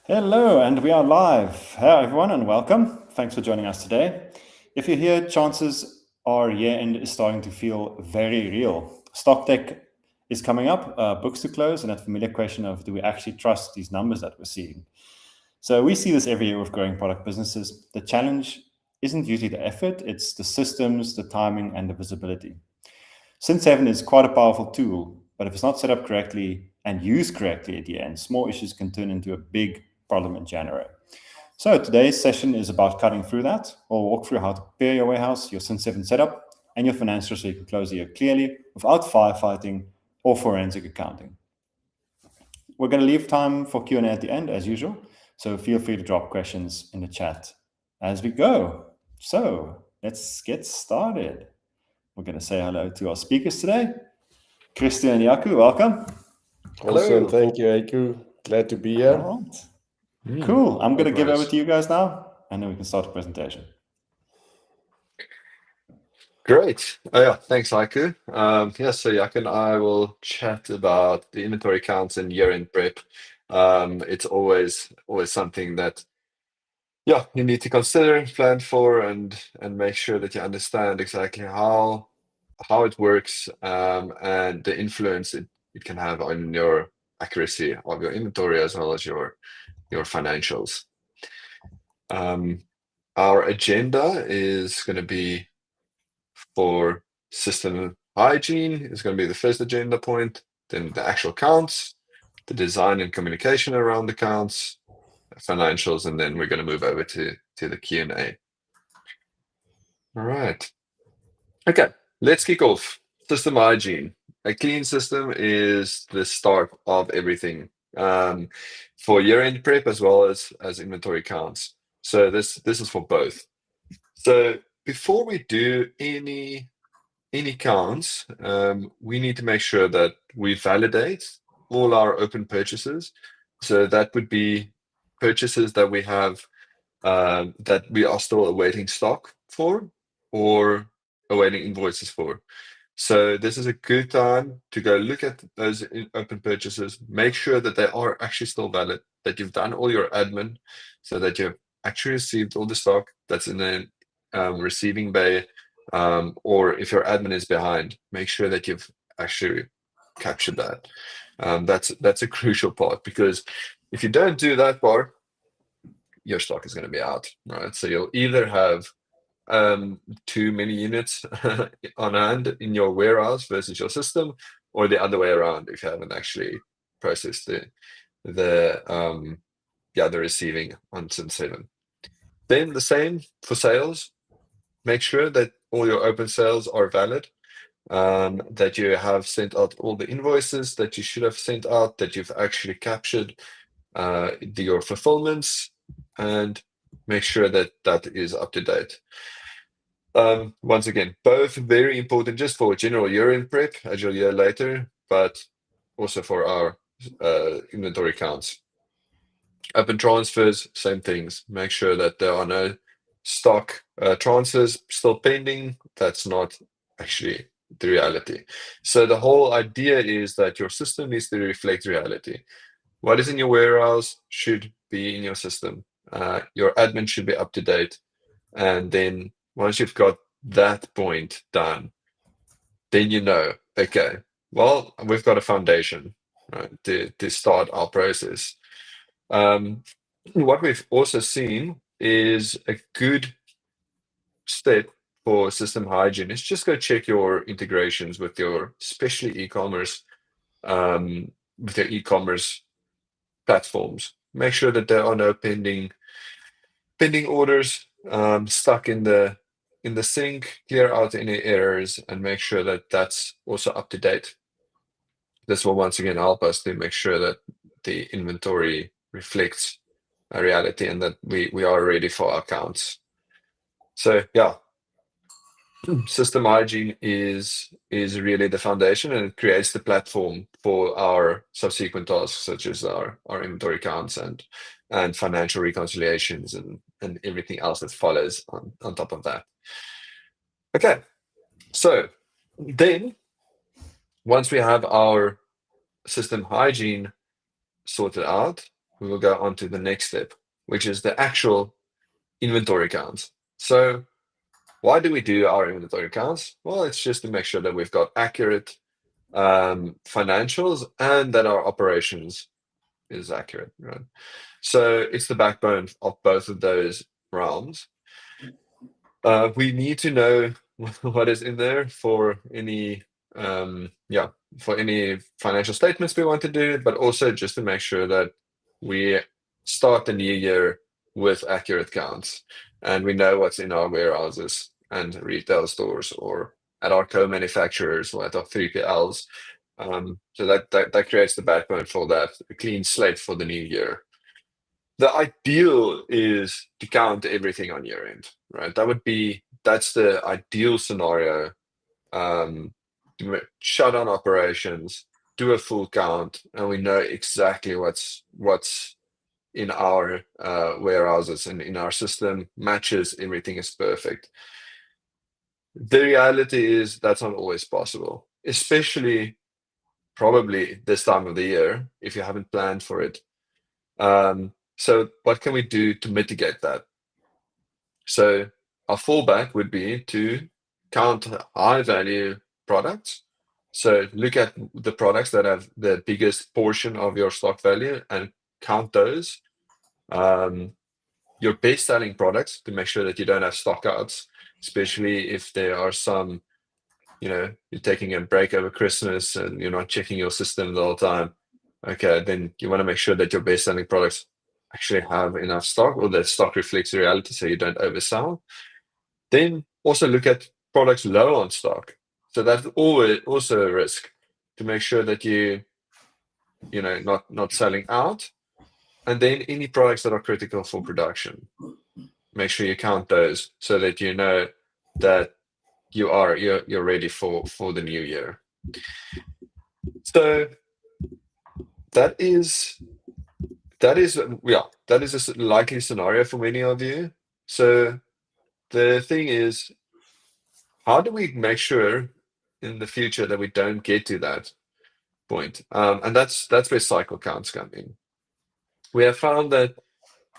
Hello, and we are live. Hello, everyone, and welcome. Thanks for joining us today. If you're here, chances are year-end is starting to feel very real. Stock tech is coming up, books to close, and that familiar question of do we actually trust these numbers that we're seeing? So we see this every year with growing product businesses. The challenge isn't usually the effort, it's the systems, the timing, and the visibility. Cin7 is quite a powerful tool, but if it's not set up correctly and used correctly at the end, small issues can turn into a big problem in January. So today's session is about cutting through that. We'll walk through how to prepare your warehouse, your Cin7 setup, and your financials so you can close the year clearly without firefighting or forensic accounting. We're going to leave time for Q&A at the end, as usual, so feel free to drop questions in the chat as we go. So let's get started. We're going to say hello to our speakers today. Christo and Jaco, welcome. Awesome. Hello. Thank you, Jaco. Glad to be here. All right. Cool. I'm going to give over Likewise. to you guys now, and then we can start the presentation. Great. Oh yeah, thanks, Haiku. So Jaco and I will chat about the inventory counts and year-end prep. It's always something that you need to consider, plan for, and make sure that you understand exactly how it works, and the influence it can have on your accuracy of your inventory as well as your financials. Our agenda is going to be for system hygiene is going to be the first agenda point, then the actual counts, the design and communication around the counts, financials, and then we're going to move over to the Q&A. All right. Okay, let's kick off. System hygiene. A clean system is the start of everything, for year-end prep as well as inventory counts. So this is for both. So before we do any counts, we need to make sure that we validate all our open purchases. So that would be purchases that we have, that we are still awaiting stock for or awaiting invoices for. So this is a good time to go look at those open purchases, make sure that they are actually still valid, that you've done all your admin so that you've actually received all the stock that's in the receiving bay, or if your admin is behind, make sure that you've actually captured that. That's a crucial part, because if you don't do that part, your stock is going to be out, right? So you'll either have too many units on hand in your warehouse versus your system, or the other way around if you haven't actually processed the receiving on Cin7. Then the same for sales. Make sure that all your open sales are valid, that you have sent out all the invoices that you should have sent out, that you've actually captured your fulfillments, and make sure that that is up to date. Once again, both very important just for general year-end prep as you'll hear later, but also for our inventory counts. Open transfers, same things. Make sure that there are no stock transfers still pending. That's not actually the reality. So the whole idea is that your system needs to reflect reality. What is in your warehouse should be in your system. Your admin should be up to date. And then once you've got that point done, then you know, okay, well, we've got a foundation, right, to start our process. What we've also seen is a good step for system hygiene is just go check your integrations with your, especially e-commerce, with your e-commerce platforms. Make sure that there are no pending orders stuck in the sync. Clear out any errors and make sure that that's also up to date. This will once again help us to make sure that the inventory reflects a reality and that we are ready for our counts. So yeah, system hygiene is really the foundation, and it creates the platform for our subsequent tasks, such as our inventory counts and financial reconciliations and everything else that follows on top of that. Okay, so then once we have our system hygiene sorted out, we will go on to the next step, which is the actual inventory count. So why do we do our inventory counts? Well, it's just to make sure that we've got accurate financials and that our operations is accurate, right? So it's the backbone of both of those realms. We need to know what is in there for any for any financial statements we want to do, but also just to make sure that we start the new year with accurate counts and we know what's in our warehouses and retail stores or at our co-manufacturers or at our 3PLs. So that creates the backbone for that, a clean slate for the new year. The ideal is to count everything on your end, right? That's the ideal scenario. Shut down operations, do a full count, and we know exactly what's in our warehouses and in our system, matches, everything is perfect. The reality is that's not always possible, especially probably this time of the year if you haven't planned for it. So what can we do to mitigate that? So our fallback would be to count high value products. So look at the products that have the biggest portion of your stock value and count those. Your best selling products to make sure that you don't have stock outs, especially if there are some, you're taking a break over Christmas and you're not checking your system the whole time. Okay, then you want to make sure that your best selling products actually have enough stock or that stock reflects the reality so you don't oversell. Then also look at products low on stock. So that's always also a risk to make sure that not selling out. And then any products that are critical for production, make sure you count those so that you know that you're ready for the new year. So that is a likely scenario for many of you. So the thing is, how do we make sure in the future that we don't get to that point? And that's where cycle counts come in. We have found that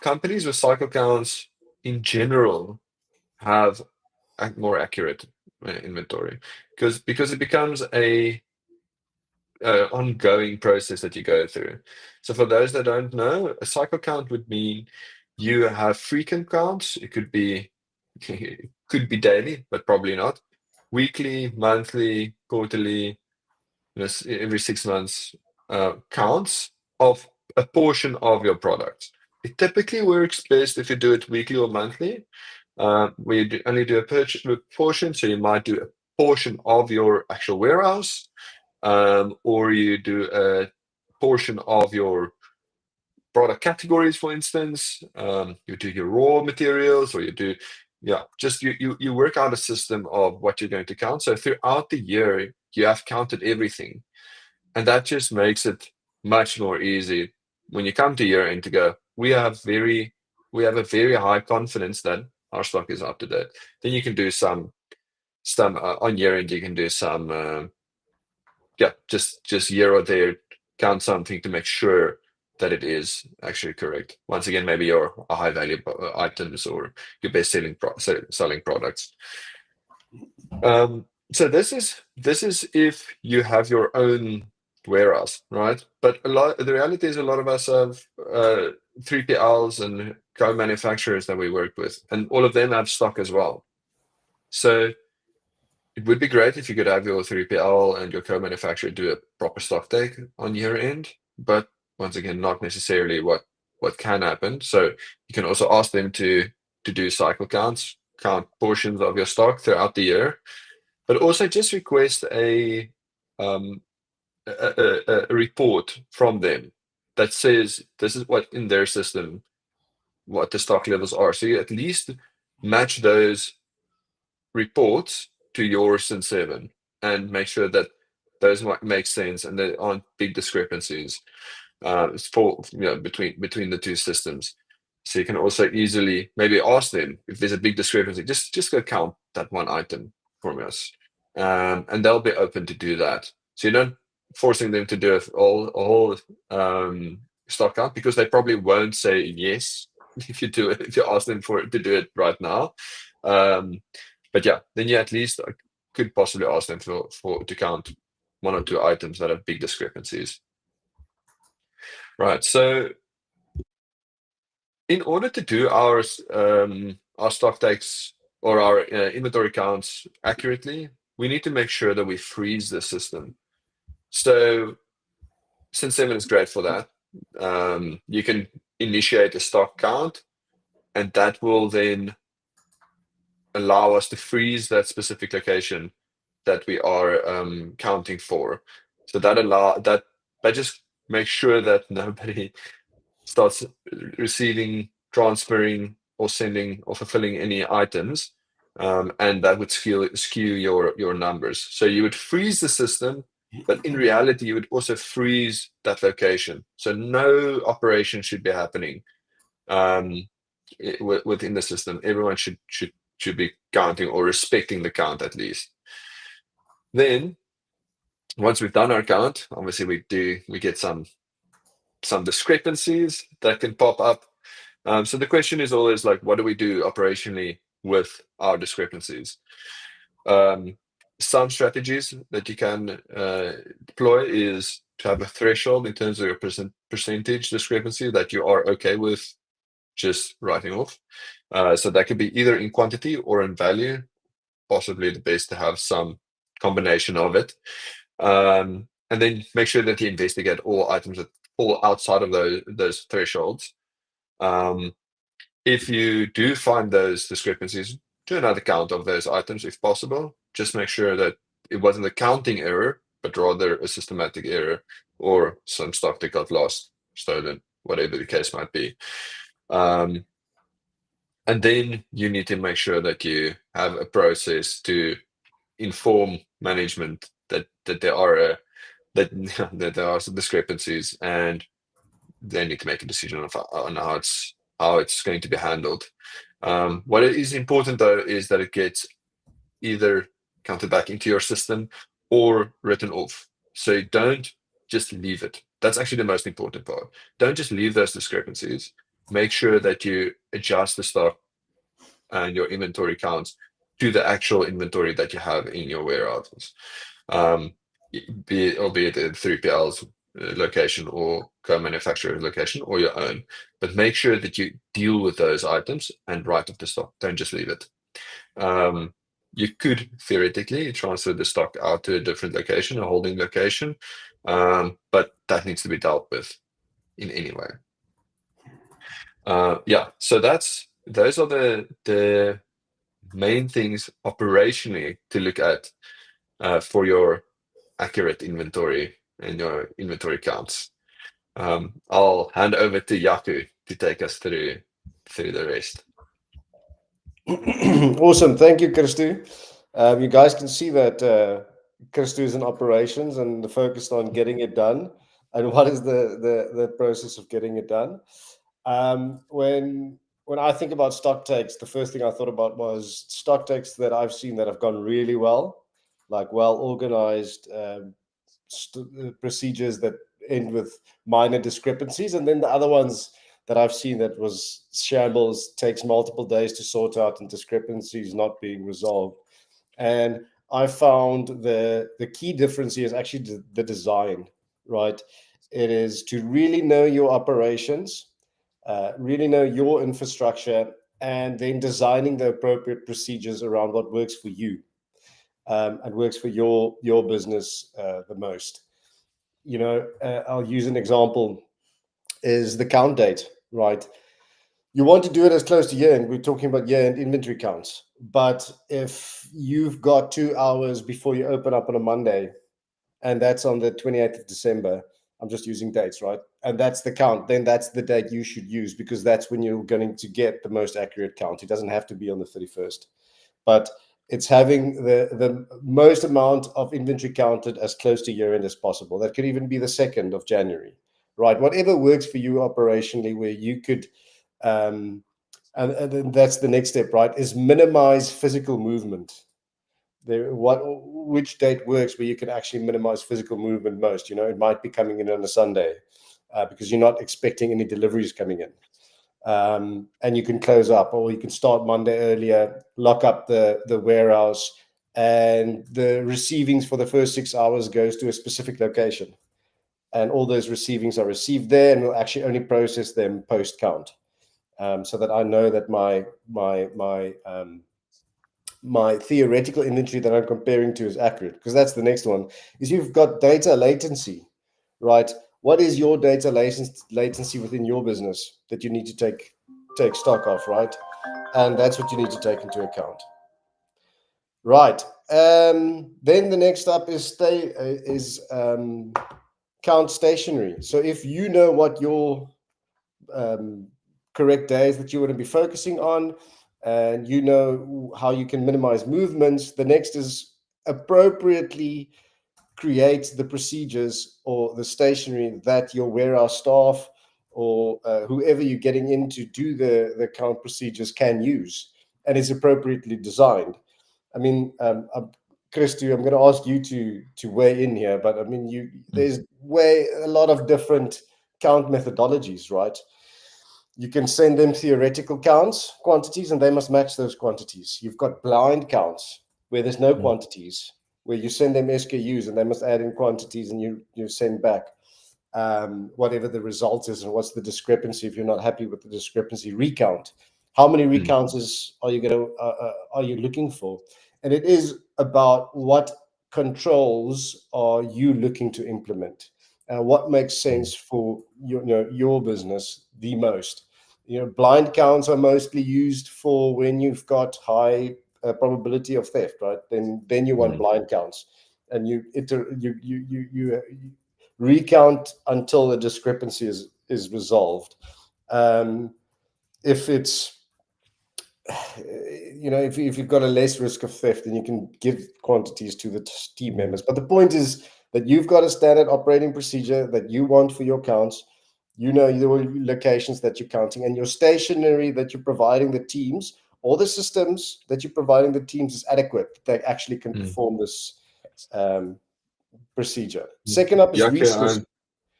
companies with cycle counts in general have a more accurate inventory because it becomes a ongoing process that you go through. So for those that don't know, a cycle count would mean you have frequent counts. It could be daily, but probably not. Weekly, monthly, quarterly, every 6 months counts of a portion of your product. It typically works best if you do it weekly or monthly. Where you only do a portion, so you might do a portion of your actual warehouse, or you do a portion of your product categories, for instance. You do your raw materials, or you do, just you work out a system of what you're going to count. So throughout the year, you have counted everything, and that just makes it much more easy when you come to year end to go. We have a very high confidence that our stock is up to date. Then you can do some on year end. You can do some just year or there, count something to make sure that it is actually correct. Once again, maybe your high value items or your best selling products. So this is if you have your own warehouse, right? But the reality is a lot of us have 3PLs and co-manufacturers that we work with, and all of them have stock as well. So it would be great if you could have your 3PL and your co-manufacturer do a proper stock take on year end, but once again, not necessarily what can happen. So you can also ask them to do cycle counts, count portions of your stock throughout the year, but also just request a report from them that says this is what in their system, what the stock levels are. So you at least match those reports to your Cin7 and make sure that those make sense and there aren't big discrepancies between the two systems. So you can also easily maybe ask them if there's a big discrepancy, just go count that one item for us, and they'll be open to do that. So you're not forcing them to do a whole stock count, because they probably won't say yes if you ask them to do it right now. But yeah, then you at least could possibly ask them to count 1 or 2 items that have big discrepancies. Right. So in order to do our stock takes or our inventory counts accurately, we need to make sure that we freeze the system. So Cin7 is great for that. You can initiate a stock count, and that will then allow us to freeze that specific location that we are counting for. So that just makes sure that nobody starts receiving, transferring, or sending or fulfilling any items, and that would skew your numbers. So you would freeze the system, but in reality, you would also freeze that location. So no operation should be happening within the system. Everyone should be counting or respecting the count at least. Then, once we've done our count, obviously we get some discrepancies that can pop up. So the question is always like, what do we do operationally with our discrepancies? Some strategies that you can deploy is to have a threshold in terms of your percentage discrepancy that you are okay with just writing off. So that could be either in quantity or in value. Possibly the best to have some combination of it. And then make sure that you investigate all items that fall outside of those thresholds. If you do find those discrepancies, do another count of those items if possible. Just make sure that it wasn't a counting error, but rather a systematic error or some stock that got lost, stolen, whatever the case might be. And then you need to make sure that you have a process to inform management that there are that there are some discrepancies, and they need to make a decision on how it's going to be handled. What is important though is that it gets either counted back into your system or written off. So don't just leave it. That's actually the most important part. Don't just leave those discrepancies. Make sure that you adjust the stock and your inventory counts to the actual inventory that you have in your warehouses, albeit a 3PL's location or co-manufacturer location or your own. But make sure that you deal with those items and write off the stock. Don't just leave it. You could theoretically transfer the stock out to a different location, a holding location, but that needs to be dealt with in any way. Yeah, so those are the main things operationally to look at for your accurate inventory and your inventory counts. I'll hand over to Jaco to take us through the rest. Awesome. Thank you, Christo. You guys can see that Christo is in operations and focused on getting it done. And what is the process of getting it done? When I think about stock takes, the first thing I thought about was stock takes that I've seen that have gone really well, like well organized procedures that end with minor discrepancies, and then the other ones that I've seen that was shambles, takes multiple days to sort out, and discrepancies not being resolved. And I found the key difference here is actually the design, right? It is to really know your operations, really know your infrastructure, and then designing the appropriate procedures around what works for you and works for your business the most. I'll use an example is the count date, right? You want to do it as close to year-end. We're talking about year-end inventory counts. But if you've got 2 hours before you open up on a Monday, and that's on the 28th of December, I'm just using dates, right? And that's the count, then that's the date you should use, because that's when you're going to get the most accurate count. It doesn't have to be on the 31st. But it's having the most amount of inventory counted as close to year-end as possible. That could even be the 2nd of January, right? Whatever works for you operationally, where you could, and then that's the next step, right? Is minimize physical movement. Which date works where you can actually minimize physical movement most? It might be coming in on a Sunday. because you're not expecting any deliveries coming in. And you can close up, or you can start Monday earlier, lock up the warehouse, and the receivings for the first 6 hours goes to a specific location. And all those receivings are received there, and we'll actually only process them post count, so that I know that my theoretical inventory that I'm comparing to is accurate. Because that's the next one, is you've got data latency, right? What is your data latency within your business that you need to take stock of, right? And that's what you need to take into account. Right. Then the next up is count stationary. So if you know what your correct days that you want to be focusing on, and you know how you can minimize movements, the next is appropriately create the procedures or the stationery that your warehouse staff or whoever you're getting in to do the count procedures can use, and is appropriately designed. I mean, Christo, I'm going to ask you to weigh in here, but I mean, there's a lot of different count methodologies, right? You can send them theoretical quantities, and they must match those quantities. You've got blind counts where there's no quantities, where you send them SKUs and they must add in quantities, and you send back whatever the result is and what's the discrepancy. If you're not happy with the discrepancy, recount. How many recounts are you looking for? And it is about what controls are you looking to implement, what makes sense for your business the most. Blind counts are mostly used for when you've got high probability of theft, right? Then you want blind counts, and you recount until the discrepancy is resolved. If it's if you've got a less risk of theft, then you can give quantities to the team members. But the point is that you've got a standard operating procedure that you want for your counts. Your locations that you're counting, and your stationery that you're providing the teams, or the systems that you're providing the teams is adequate. They actually can perform this procedure. Second up is resource.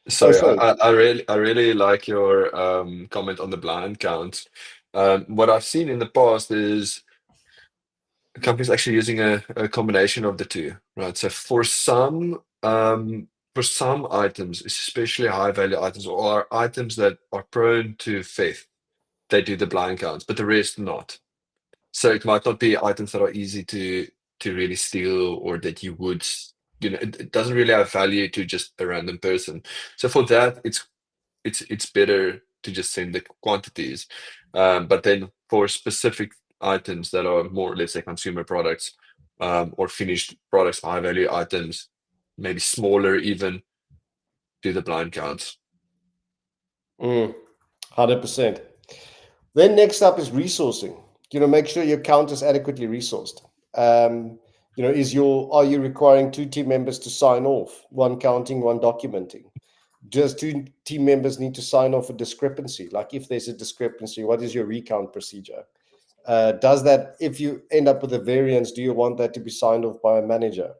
Sorry, I really like your comment on the blind count. What I've seen in the past is companies actually using a combination of the two, right? So for some items, especially high value items or items that are prone to theft, they do the blind counts, but the rest not. So it might not be items that are easy to really steal, or that you would, it doesn't really have value to just a random person. So for that, it's better to just send the quantities. But then for specific items that are more, let's say, consumer products, or finished products, high value items, maybe smaller even, do the blind counts. 100%. Then next up is resourcing. Make sure your count is adequately resourced. Are you requiring 2 team members to sign off, one counting, one documenting? Does 2 team members need to sign off a discrepancy? Like, if there's a discrepancy, what is your recount procedure? Does that, if you end up with a variance, do you want that to be signed off by a manager?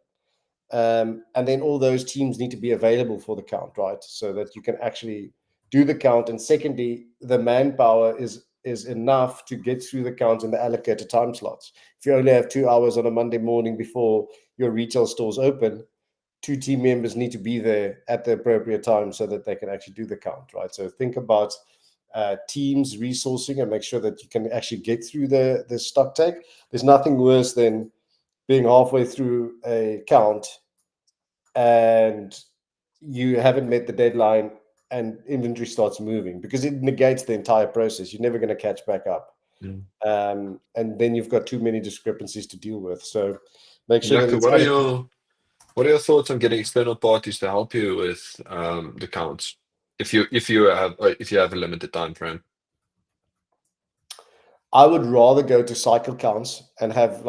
And then all those teams need to be available for the count, right? So that you can actually do the count. And secondly, the manpower is enough to get through the count in the allocated time slots. If you only have 2 hours on a Monday morning before your retail stores open, 2 team members need to be there at the appropriate time so that they can actually do the count, right? So think about teams resourcing, and make sure that you can actually get through the stock take. There's nothing worse than being halfway through a count and you haven't met the deadline and inventory starts moving, because it negates the entire process. You're never going to catch back up. And then you've got too many discrepancies to deal with. So make sure that Jaco, what are your thoughts on getting external parties to help you with the counts, if you have a limited time frame? I would rather go to cycle counts and have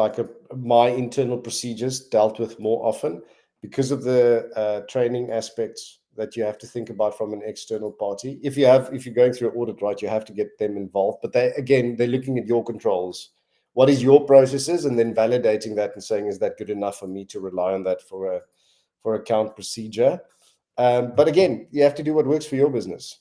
my internal procedures dealt with more often, because of the training aspects that you have to think about from an external party. If you're going through an audit, right, you have to get them involved. But they're looking at your controls. What is your processes, and then validating that and saying, is that good enough for me to rely on that for a count procedure? But again, you have to do what works for your business.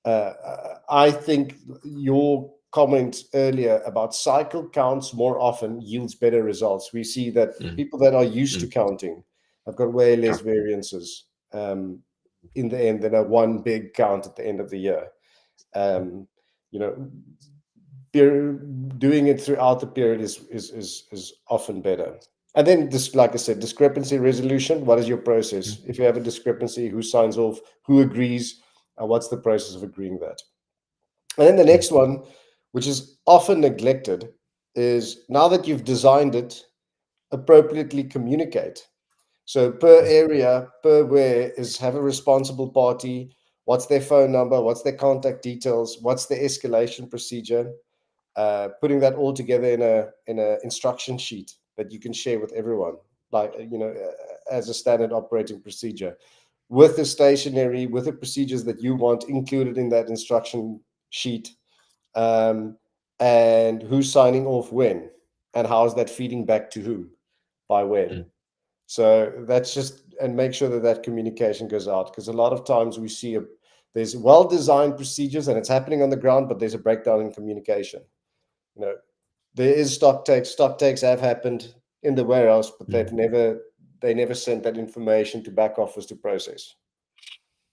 I think your comment earlier about cycle counts more often yields better results. We see that people that are used to counting have got way less variances in the end than a one big count at the end of the year. Doing it throughout the period is often better. And then this, like I said, discrepancy resolution. What is your process? If you have a discrepancy, who signs off, who agrees, what's the process of agreeing that? And then the next one, which is often neglected, is now that you've designed it, appropriately communicate. So per area, per where is have a responsible party. What's their phone number? What's their contact details? What's the escalation procedure? Putting that all together in a instruction sheet that you can share with everyone, like as a standard operating procedure, with the stationery, with the procedures that you want included in that instruction sheet, and who's signing off when, and how is that feeding back to whom, by when. So that's just, and make sure that that communication goes out, because a lot of times we see there's well-designed procedures and it's happening on the ground, but there's a breakdown in communication. There is stock takes have happened in the warehouse, but they never sent that information to back office to process.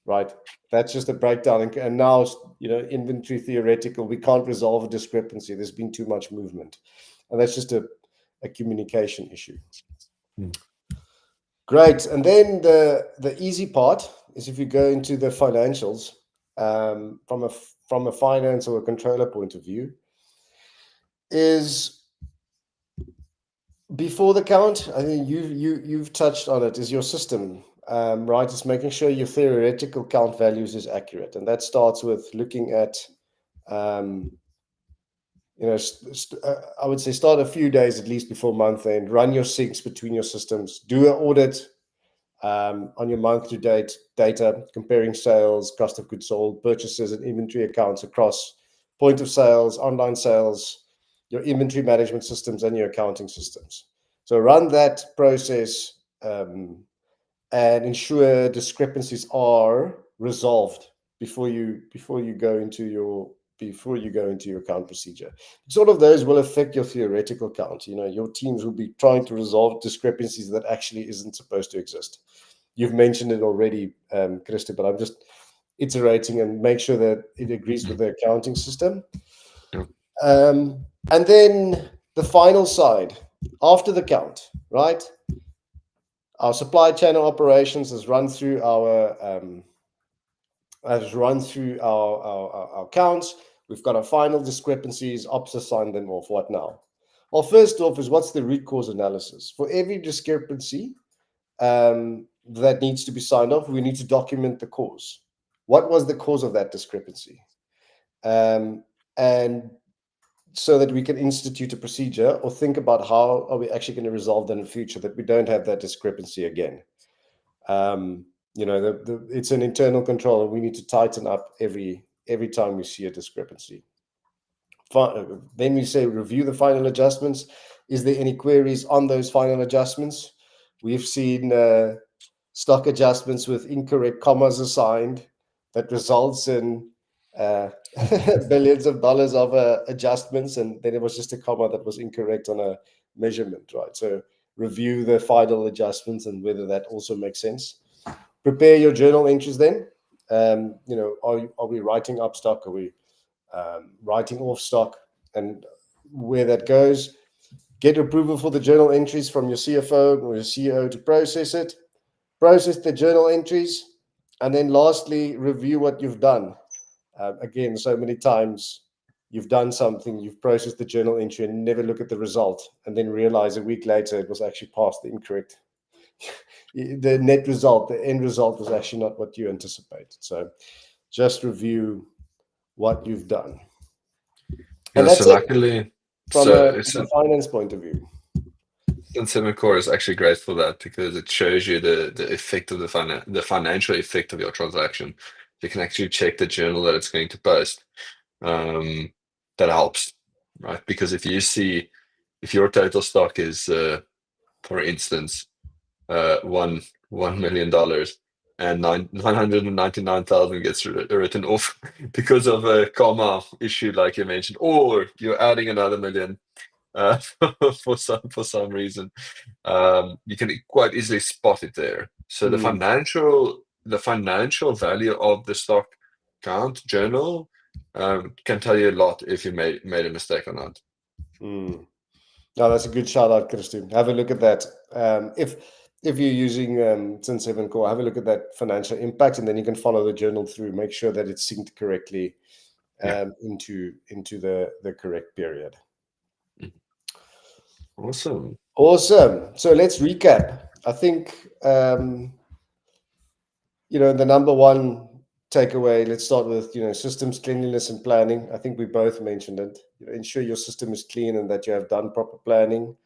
Right. That's just a breakdown. And now, inventory theoretical, we can't resolve a discrepancy. There's been too much movement. And that's just a communication issue. Great. And then the easy part is if you go into the financials, from a finance or a controller point of view, is before the count. I think you've touched on it, is your system, right? It's making sure your theoretical count values is accurate, and that starts with looking at I would say start a few days at least before month end, run your syncs between your systems, do an audit on your month to date data, comparing sales, cost of goods sold, purchases, and inventory accounts across point of sales, online sales, your inventory management systems, and your accounting systems. So run that process and ensure discrepancies are resolved before you go into your count procedure. Because all of those will affect your theoretical count. Your teams will be trying to resolve discrepancies that actually isn't supposed to exist. You've mentioned it already, Christo, but I'm just iterating and make sure that it agrees with the accounting system. And then the final side, after the count, right? Our supply chain operations has run through our counts. We've got our final discrepancies. Ops assigned them off. What now? Well, first off is what's the root cause analysis for every discrepancy that needs to be signed off. We need to document the cause. What was the cause of that discrepancy? And so that we can institute a procedure or think about how are we actually going to resolve that in the future, that we don't have that discrepancy again. It's an internal control, and we need to tighten up every time we see a discrepancy. Then we say review the final adjustments. Is there any queries on those final adjustments? We've seen stock adjustments with incorrect commas assigned that results in billions of dollars of adjustments, and then it was just a comma that was incorrect on a measurement, right? So review the final adjustments and whether that also makes sense. Prepare your journal entries then. Are we writing up stock? Are we writing off stock? And where that goes, get approval for the journal entries from your CFO or your CEO to process it. Process the journal entries, and then lastly, review what you've done. Again, so many times you've done something, you've processed the journal entry and never look at the result, and then realize a week later it was actually past the incorrect. The net result, the end result was actually not what you anticipated. So just review what you've done. And that's luckily, from a finance point of view. Cin7 Core is actually great for that, because it shows you the effect of the financial effect of your transaction. You can actually check the journal that it's going to post. That helps, right? Because if your total stock is, for instance, 1 $1 million, and 999,000 gets written off because of a comma issue, like you mentioned, or you're adding another million uh, for some reason. You can quite easily spot it there. So the financial value of the stock count journal can tell you a lot if you made a mistake or not. No, that's a good shout out, Christo. Have a look at that. If you're using Cin7 Core, have a look at that financial impact, and then you can follow the journal through. Make sure that it's synced correctly into the correct period. Awesome. So let's recap. I think the number one takeaway. Let's start with systems cleanliness and planning. I think we both mentioned it. Ensure your system is clean and that you have done proper planning.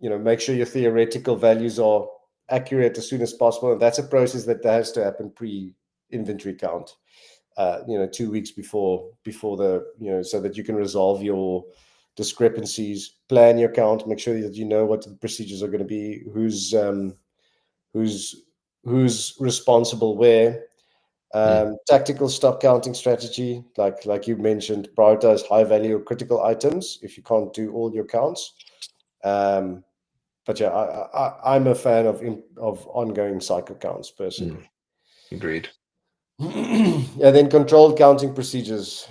Make sure your theoretical values are accurate as soon as possible, and that's a process that has to happen pre-inventory count. 2 weeks before the so that you can resolve your discrepancies. Plan your count. Make sure that you know what the procedures are going to be. Who's responsible where. Tactical stock counting strategy, like you mentioned, prioritize high value or critical items if you can't do all your counts. But yeah, I'm a fan of ongoing cycle counts personally. Agreed. And then controlled counting procedures.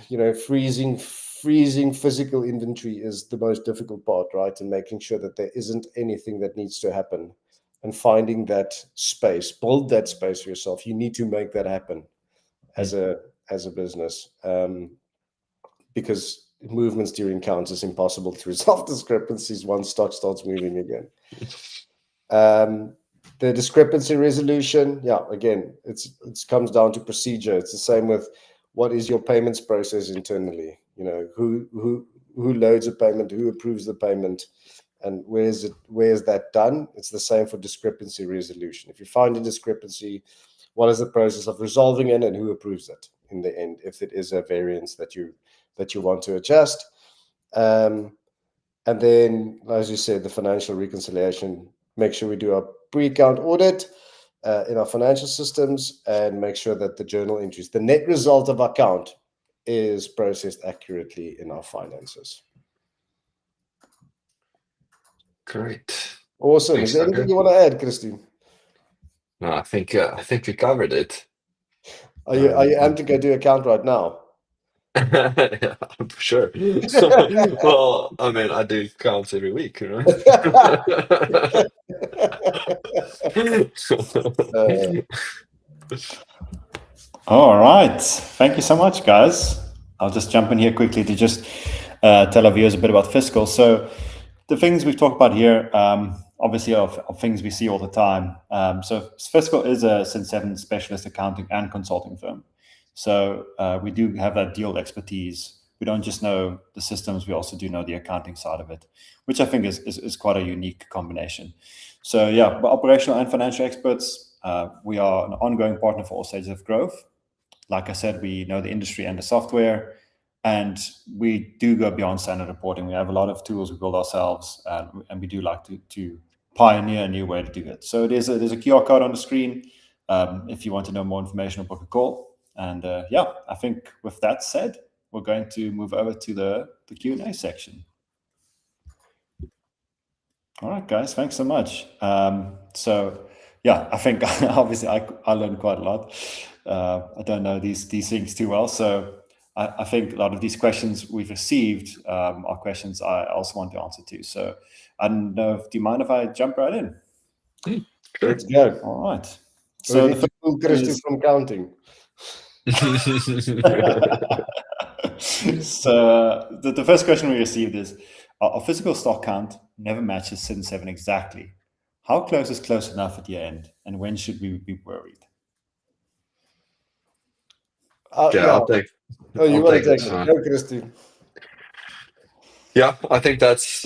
Freezing physical inventory is the most difficult part, right? And making sure that there isn't anything that needs to happen, and finding that space, build that space for yourself. You need to make that happen as a business, because movements during counts is impossible to resolve discrepancies once stock starts moving again. The discrepancy resolution, again, it comes down to procedure. It's the same with what is your payments process internally. Who loads a payment, who approves the payment, and where's that done? It's the same for discrepancy resolution. If you find a discrepancy, what is the process of resolving it, and who approves it in the end if it is a variance that you want to adjust? And then, as you said, the financial reconciliation. Make sure we do our pre-count audit in our financial systems, and make sure that the journal entries, the net result of our count, is processed accurately in our finances. Great. Awesome. Thanks, Is there anything Tucker. you want to add, Christine? No, I think we covered it. Are you amped to go do a count right now? Yeah, for sure. Well, I mean, I do counts every week, right? All right. Thank you so much, guys. I'll just jump in here quickly to just tell our viewers a bit about Fiskal. So the things we've talked about here, obviously, of things we see all the time. So Fiskal is a Cin7 specialist accounting and consulting firm. So we do have that deal expertise. We don't just know the systems, we also do know the accounting side of it, which I think is quite a unique combination. So yeah, we're operational and financial experts. We are an ongoing partner for all stages of growth. Like I said, we know the industry and the software, and we do go beyond standard reporting. We have a lot of tools we build ourselves, and we do like to pioneer a new way to do it. So there's a QR code on the screen if you want to know more information or book a call. And I think with that said, we're going to move over to the Q&A section. All right, guys, thanks so much. I think obviously I learned quite a lot. I don't know these things too well, so I think a lot of these questions we've received are questions I also want to answer to. So I don't know, do you mind if I jump right in? Sure. Let's go. All right. So the first Christo from counting. So the first question we received is, our physical stock count never matches Cin7 exactly. How close is close enough at the end, and when should we be worried? I'll take. You want to take this it? one. Go, Christo. Yeah, I think that's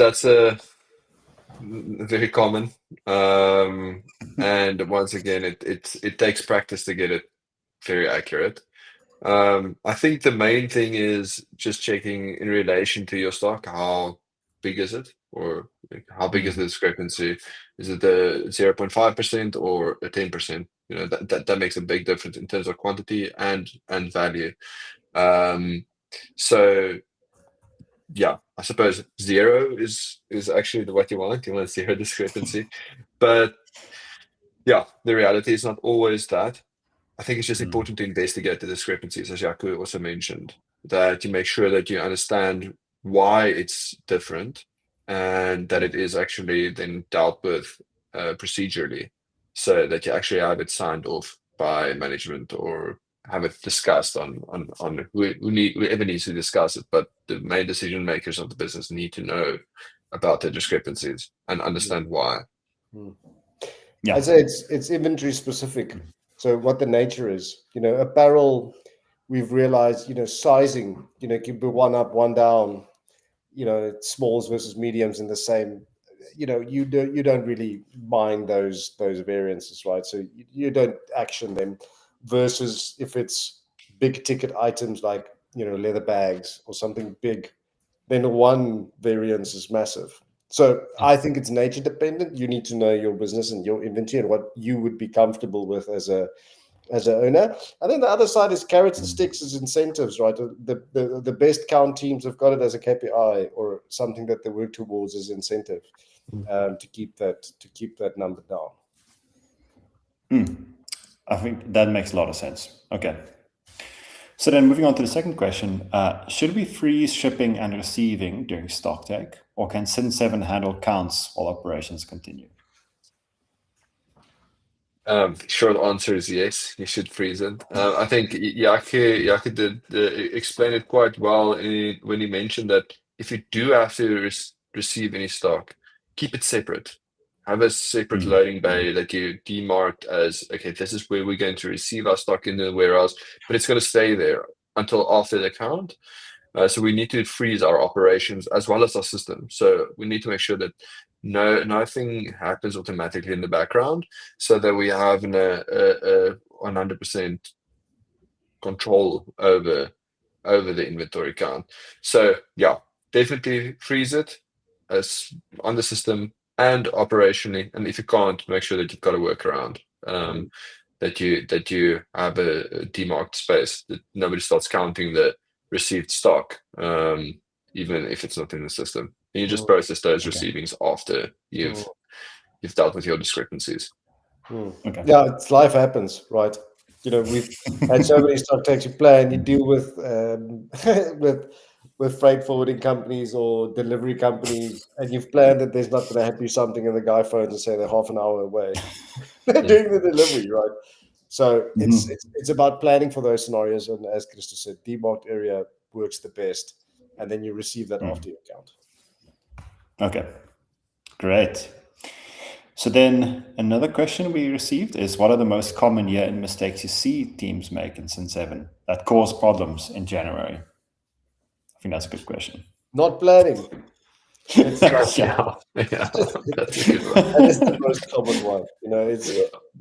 very common. And once again, it takes practice to get it very accurate. I think the main thing is just checking in relation to your stock, how big is it? or like, how big is the discrepancy? Is it the 0.5% or a 10%? That makes a big difference in terms of quantity and value. So yeah, I suppose 0 is actually what you want. You want 0 discrepancy, but yeah, the reality is not always that. I think it's just important to investigate the discrepancies, as Jaco also mentioned, that you make sure that you understand why it's different and that it is actually then dealt with procedurally, so that you actually have it signed off by management or have it discussed on whoever needs to discuss it. But the main decision makers of the business need to know about the discrepancies and understand why. Yeah. I'd say it's inventory specific. So what the nature is, apparel, we've realized, sizing, can be one up, one down, smalls versus mediums in the same, you don't really mind those variances, right? So you don't action them, versus if it's big ticket items like, leather bags or something big, then one variance is massive. So I think it's nature dependent. You need to know your business and your inventory and what you would be comfortable with as an owner. I think the other side is carrots and sticks as incentives, right? The best count teams have got it as a KPI or something that they work towards as incentive, to keep that number down. I think that makes a lot of sense. Okay. So then moving on to the second question, should we freeze shipping and receiving during stock take, or can Cin7 handle counts while operations continue? Short answer is yes, you should freeze it. I think Jaco did explain it quite well when he mentioned that if you do have to receive any stock, keep it separate. Have a separate loading bay that you demarked as, okay, this is where we're going to receive our stock in the warehouse, but it's going to stay there until after the count. So we need to freeze our operations as well as our system. So we need to make sure that nothing happens automatically in the background, so that we have a 100% control over the inventory count. So yeah, definitely freeze it as on the system and operationally. And if you can't, make sure that you've got a workaround, that you have a demarked space, that nobody starts counting the received stock, even if it's not in the system. And you just process those receivings after you've dealt with your discrepancies. Okay. Yeah, it's life happens, right? We've had so many stock takes. You plan, you deal with with freight forwarding companies or delivery companies, and you've planned that there's not going to happen something, and the guy phones and say they're half an hour away doing the delivery, right? So it's about planning for those scenarios, and as Christo said, demarked area works the best, and then you receive that after your count. Okay, great. So then another question we received is, what are the most common year-end mistakes you see teams make in Cin7 that cause problems in January? I think that's a good question. Not planning. It's that's a good one. That is the most common one. It's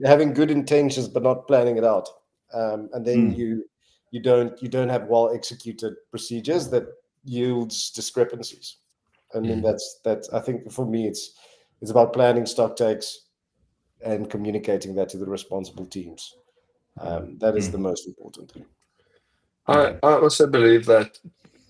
having good intentions but not planning it out, and then you don't have well executed procedures that yields discrepancies. I mean, that's I think for me it's about planning stock takes and communicating that to the responsible teams. That is the most important thing. I also believe that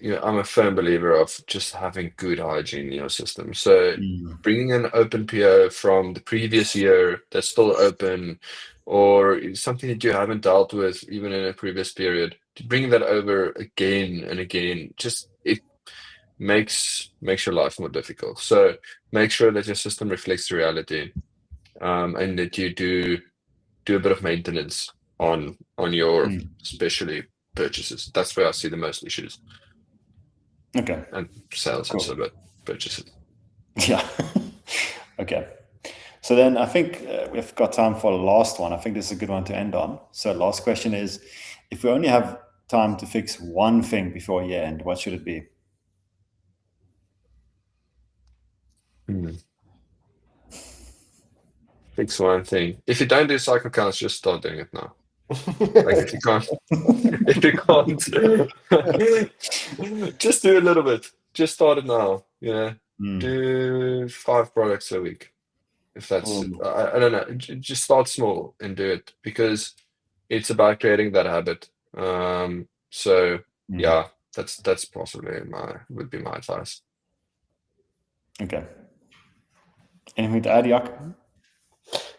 I'm a firm believer of just having good hygiene in your system. So bringing an open PO from the previous year that's still open, or something that you haven't dealt with even in a previous period, to bring that over again and again, just it makes your life more difficult. So make sure that your system reflects the reality, and that you do a bit of maintenance on your especially purchases. That's where I see the most issues. Okay. And sales also, but purchases. Yeah. Okay. So then I think we've got time for the last one. I think this is a good one to end on. So last question is, if we only have time to fix one thing before year end, what should it be? Fix one thing. If you don't do cycle counts, just start doing it now. Like if you can't, just do a little bit. Just start it now. do 5 products a week. If that's, I don't know, just start small and do it, because it's about creating that habit. So yeah, that's possibly would be my advice. Okay. Anything to add, Jaco?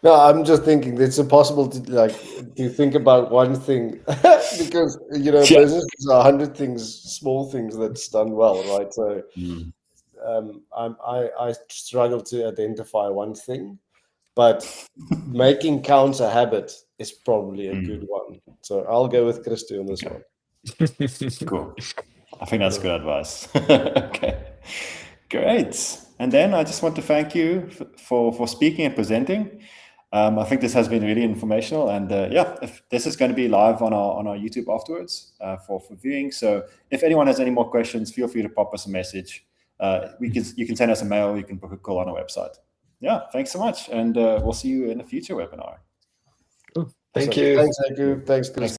No, I'm just thinking it's impossible to think about one thing because Yeah. business are 100 things, small things that's done well, right? So I struggle to identify one thing, but making counts a habit is probably a good one. So I'll go with Christo on this one. Cool. I think that's good advice. Okay, great. And then I just want to thank you for speaking and presenting. I think this has been really informational, and if this is going to be live on our YouTube afterwards for viewing. So if anyone has any more questions, feel free to pop us a message. You can send us a mail. You can book a call on our website. Yeah, thanks so much, and we'll see you in a future webinar. Thank you. Thanks, Jaco. Thanks, Chris.